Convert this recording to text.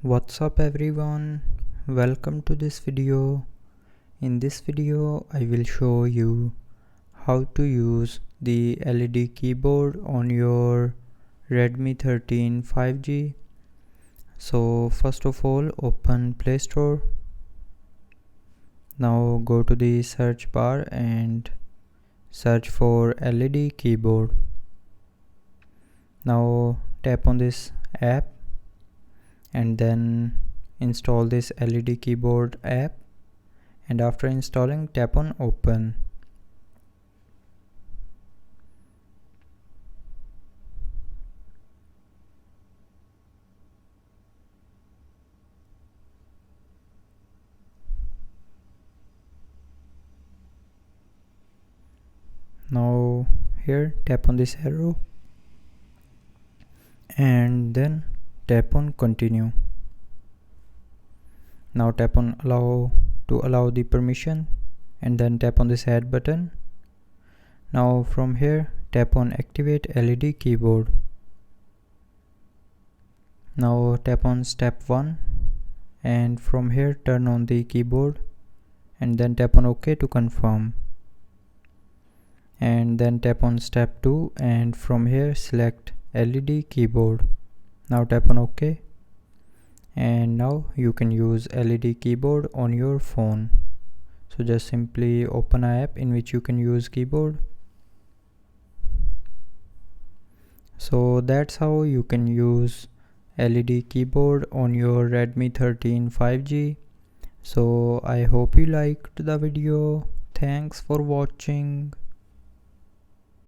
What's up everyone, welcome to this video. In this video I will show you how to use the LED keyboard on your Redmi 13 5G. So first of all, open Play Store. Now go to the search bar and search for LED keyboard. Now tap on this app and then install this LED keyboard app, and after installing tap on open. Now here tap on this arrow and then tap on continue. Now tap on allow to allow the permission and then tap on this add button. Now from here tap on activate LED keyboard. Now tap on step 1 and from here turn on the keyboard and then tap on OK to confirm. And then tap on step 2 and from here select LED keyboard. Now tap on OK, and now you can use LED keyboard on your phone. So just simply open an app in which you can use keyboard. So that's how you can use LED keyboard on your Redmi 13 5G. So I hope you liked the video. Thanks for watching.